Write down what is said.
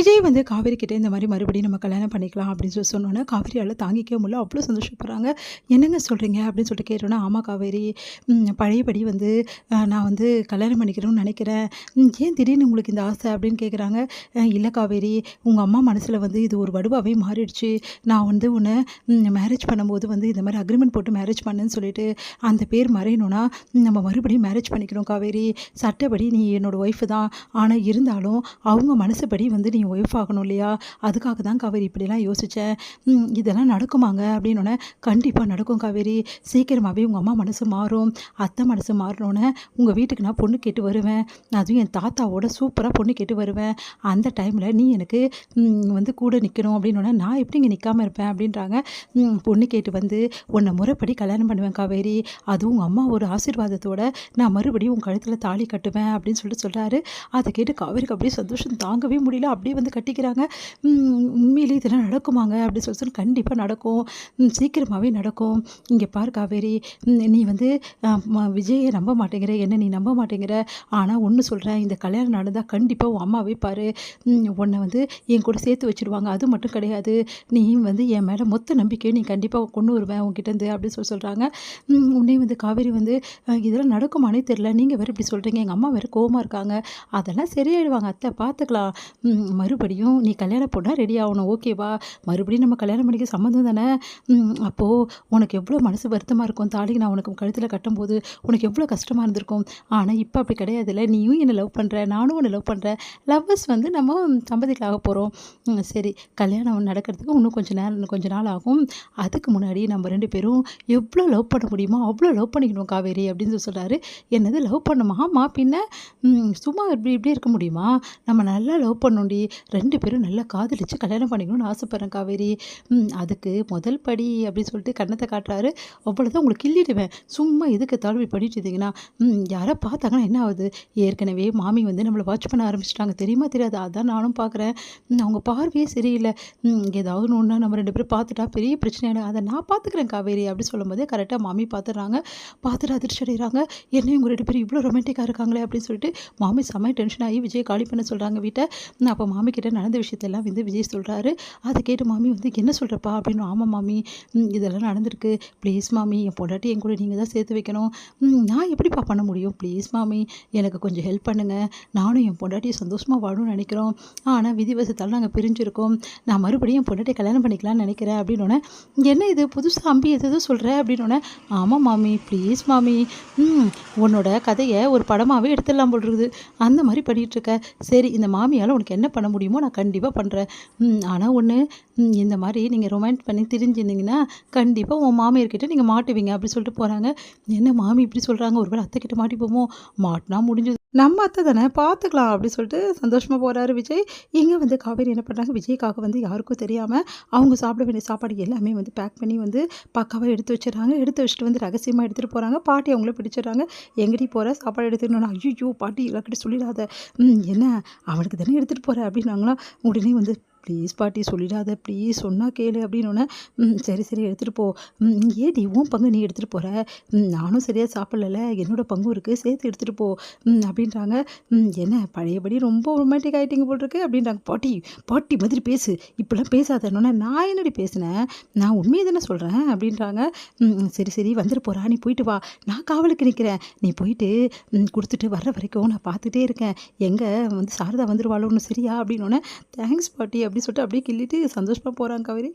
விஜய் வந்து காவேரி கிட்ட இந்த மாதிரி மறுபடியும் நம்ம கல்யாணம் பண்ணிக்கலாம் அப்படின்னு சொல்லி சொன்னோன்னே காவேரியால் தாங்கிக்கவே முடியல. அவ்வளோ சந்தோஷப்படுறாங்க. என்னங்க சொல்கிறீங்க அப்படின்னு சொல்லிட்டு கேட்டோன்னா, ஆமாம் காவேரி, பழையபடி வந்து நான் வந்து கல்யாணம் பண்ணிக்கணும்னு நினைக்கிறேன். ஏன் திடீர்னு உங்களுக்கு இந்த ஆசை அப்படின்னு கேட்குறாங்க. இல்லை காவேரி, உங்கள் அம்மா மனசில் வந்து இது ஒரு வடுவாகவே மாறிடுச்சு. நான் வந்து உன்னை மேரேஜ் பண்ணும்போது வந்து இந்த மாதிரி அக்ரிமெண்ட் போட்டு மேரேஜ் பண்ணுன்னு சொல்லிட்டு அந்த பேர் மறையணும்னா நம்ம மறுபடியும் மேரேஜ் பண்ணிக்கணும் காவேரி. சட்டப்படி நீ என்னோட ஒய்ஃபு தான். ஆனால் இருந்தாலும் அவங்க மனசுப்படி வந்து நீ ஒய்ஃப் ஆகணும் இல்லையா? அதுக்காக தான் காவேரி இப்படிலாம் யோசித்தேன். இதெல்லாம் நடக்குமாங்க அப்படின்னோடனே, கண்டிப்பாக நடக்கும் காவேரி. சீக்கிரமாகவே உங்கள் அம்மா மனசு மாறும். அத்தை மனசு மாறினோன்னே உங்கள் வீட்டுக்கு நான் பொண்ணு கேட்டு வருவேன். அதுவும் என் தாத்தாவோட சூப்பராக பொண்ணு கேட்டு வருவேன். அந்த டைமில் நீ எனக்கு வந்து கூட நிற்கணும் அப்படின்னோடனே, நான் எப்படி இங்கே நிற்காமல் இருப்பேன் அப்படின்றாங்க. பொண்ணு கேட்டு வந்து உன்னை முறைப்படி கல்யாணம் பண்ணுவேன் காவேரி. அதுவும் உங்கள் அம்மா ஒரு ஆசீர்வாதத்தோட நான் மறுபடியும் உன் கழுத்தில் தாலி கட்டுவேன் அப்படின்னு சொல்லிட்டு சொல்கிறாரு. அதை கேட்டு காவேரிக்கு அப்படியே சந்தோஷம் தாங்கவே முடியல. அப்படியே வந்து கட்டிக்கிறாங்க. உண்மையிலே இதெல்லாம் நடக்குமாங்க அப்படின்னு சொல்லி கண்டிப்பாக நடக்கும். சீக்கிரமாகவே நடக்கும். இங்கே பார் காவேரி, நீ வந்து விஜயை நம்ப மாட்டேங்கிற, என்ன நீ நம்ப மாட்டேங்கிற. ஆனால் ஒன்று சொல்கிறேன், இந்த கல்யாணம் நடந்தால் கண்டிப்பாக உன் அம்மாவே பாரு, உன்னை வந்து என் கூட சேர்த்து வச்சுருவாங்க. அது மட்டும் கிடையாது, நீ வந்து என் மேலே மொத்த நம்பிக்கையை நீ கண்டிப்பாக கொண்டு வருவேன் உங்ககிட்டேருந்து அப்படின்னு சொல்கிறாங்க. உடனே வந்து காவேரி வந்து இதெல்லாம் நடக்குமானே தெரில, நீங்கள் வேறு இப்படி சொல்கிறீங்க, எங்கள் அம்மா வேறு கோவமாக இருக்காங்க, அதெல்லாம் சரியாயிடுவாங்க அத்தை, பார்த்துக்கலாம். மறுபடியும் நீ கல்யாணம் பொண்ணா ரெடி ஆகணும், ஓகேவா? மறுபடியும் நம்ம கல்யாணம் பண்ணிக்க சம்மந்தம் தானே. அப்போது உனக்கு எவ்வளோ மனசு வருத்தமாக இருக்கும், தாலி நான் உனக்கு கழுத்தில் கட்டும்போது உனக்கு எவ்வளோ கஷ்டமாக இருந்திருக்கும். ஆனால் இப்போ அப்படி கிடையாதுல்ல, நீயும் என்னை லவ் பண்ணுற, நானும் உன்னை லவ் பண்ணுறேன். லவ்வர்ஸ் வந்து நம்ம தம்பதிகளாக போகிறோம். சரி, கல்யாணம் நடக்கிறதுக்கு இன்னும் கொஞ்ச நாள் ஆகும். அதுக்கு முன்னாடி நம்ம 2 பேரும் எவ்வளோ லவ் பண்ண முடியுமோ அவ்வளோ லவ் பண்ணிக்கணும் காவேரி அப்படின்னு சொல்கிறாரு. என்னது லவ் பண்ணுமா? ஆமா பின்ன, சும்மா இப்படி இருக்க முடியுமா? நம்ம நல்லா லவ் பண்ணோண்டி, 2 பேரும் நல்லா காதலிச்சு கல்யாணம் பண்ணிக்கணும்னு ஆசைப்பட்றேன் காவேரி. அதுக்கு முதல் படி அப்படின்னு சொல்லிட்டு கன்னத்தை காட்டுறாரு. அவ்வளோதான், உங்களுக்கு கிள்ளிடுவேன். சும்மா எதுக்கு தாழ்வு பண்ணிட்டு இருந்தீங்கன்னா, யாரோ பார்த்தாங்கன்னா என்ன ஆகுது? ஏற்கனவே மாமி வந்து நம்மளை வாட்ச் பண்ண ஆரம்பிச்சிட்டாங்க, தெரியுமா தெரியாது? அதான் நானும் பார்க்குறேன். அவங்க பார்வையே சரியில்லை. ஏதாவது ஒன்றா நம்ம 2 பேரும் பார்த்துட்டா பெரிய பிரச்சனையான, அதை நான் பார்த்துக்கிறேன் காவேரி அப்படி சொல்லும்போதே கரெக்டாக மாமி பார்த்துடுறாங்க. பார்த்துட்டு அதிர்ச்சி அடைகிறாங்க. என்னையும் உங்கள் 2 பேரும் இவ்வளோ ரொமான்டிக்காக இருக்காங்களே அப்படின்னு சொல்லிட்டு மாமி செம்ம டென்ஷன் ஆகி விஜய் காலி பண்ண சொல்கிறாங்க வீட்டை. அப்போ மாமி கிட்ட நடந்த விஷயத்தெல்லாம் வந்து விஜய் சொல்கிறாரு. அதை கேட்டு மாமி வந்து என்ன சொல்கிறப்பா அப்படின்னு. ஆமாம் மாமி, இதெல்லாம் நடந்திருக்கு. ப்ளீஸ் மாமி, என் பொண்டாட்டி என் கூட நீங்கள் தான் சேர்த்து வைக்கணும். நான் எப்படிப்பா பண்ண முடியும்? ப்ளீஸ் மாமி, எனக்கு கொஞ்சம் ஹெல்ப் பண்ணுங்கள். நானும் என் பொண்டாட்டியை சந்தோஷமாக வாழணும்னு நினைக்கிறோம். ஆனால் விதிவசத்தால் நாங்கள் பிரிஞ்சிருக்கோம். நான் மறுபடியும் என் பொண்டாட்டியை கல்யாணம் பண்ணிக்கலாம்னு நினைக்கிறேன் அப்படின்னோடனே, என்ன இது புதுசாக அம்பி எதுவும் சொல்கிற அப்படின்னோடனே, ஆமாம் மாமி, ப்ளீஸ் மாமி, உன்னோட கதையை ஒரு படமாகவே எடுத்துடலாம் போல் இருக்குது, அந்த மாதிரி பண்ணிகிட்ருக்க. சரி, இந்த மாமியால் உனக்கு என்ன பண்ண முடியுமோ நான் கண்டிப்பாக பண்ணுறேன். ஆனால் ஒன்று, இந்த மாதிரி நீங்கள் ரொமான்ஸ் பண்ணி திரிஞ்சிருந்தீங்கன்னா கண்டிப்பாக உன் மாமியார்கிட்ட நீங்கள் மாட்டுவீங்க அப்படி சொல்லிட்டு போகிறாங்க. என்ன மாமி இப்படி சொல்கிறாங்க, ஒருவேளை அத்தைக்கிட்ட மாட்டிப்போமோ? மாட்டினா முடிஞ்சது, நம்ம அத்தை தானே, பார்த்துக்கலாம் அப்படி சொல்லிட்டு சந்தோஷமாக போகிறாரு விஜய். இங்கே வந்து காவேரி என்ன பண்ணுறாங்க, விஜய்க்காக வந்து யாருக்கும் தெரியாமல் அவங்க சாப்பிட வேண்டிய சாப்பாடு எல்லாமே வந்து பேக் பண்ணி வந்து பக்காவாக எடுத்து வச்சிடறாங்க. எடுத்து வச்சுட்டு வந்து ரகசியமாக எடுத்துகிட்டு போகிறாங்க. பாட்டி அவங்கள பிடிச்சிடுறாங்க. எங்கடி போகிற, சாப்பாடு எடுத்துக்கணும்னா, ஐயோ பாட்டி எல்லாக்கிட்ட சொல்லிடாத, என்ன அவனுக்கு தானே எடுத்துகிட்டு போகிற அப்படின்னாங்களா. உடனே வந்து ப்ளீஸ் பாட்டி சொல்லிடாத, ப்ளீஸ் சொன்னால் கேளு அப்படின்னோடனே, சரி சரி எடுத்துகிட்டு போ. ஏடி உன் பங்கு நீ எடுத்துகிட்டு போகிற, நானும் சரியாக சாப்பிடல, என்னோடய பங்கும் இருக்குது, சேர்த்து எடுத்துகிட்டு போ அப்படின்றாங்க. என்ன பழையபடி ரொம்ப ரொமான்டிக் ஆகிட்டிங்க போல் இருக்கு அப்படின்றாங்க. பாட்டி பாட்டி மாதிரி பேசு, இப்படிலாம் பேசாதன்னொன்னே, நான் என்னடி பேசினேன், நான் உண்மையை தானே சொல்கிறேன் அப்படின்றாங்க. சரி சரி வந்துட்டு போகிறா, நீ போயிட்டு வா, நான் காவலுக்கு நிற்கிறேன், நீ போயிட்டு கொடுத்துட்டு வர்ற வரைக்கும் நான் பார்த்துட்டே இருக்கேன், எங்கே வந்து சாரதா வந்துடுவாளோன்னு, சரியா அப்படின்னோடனே, தேங்க்ஸ் பாட்டி அப்படி சொல்லிட்டு அப்படியே கிள்ளிட்டு சந்தோஷமாக போகிறாங்க காவேரி.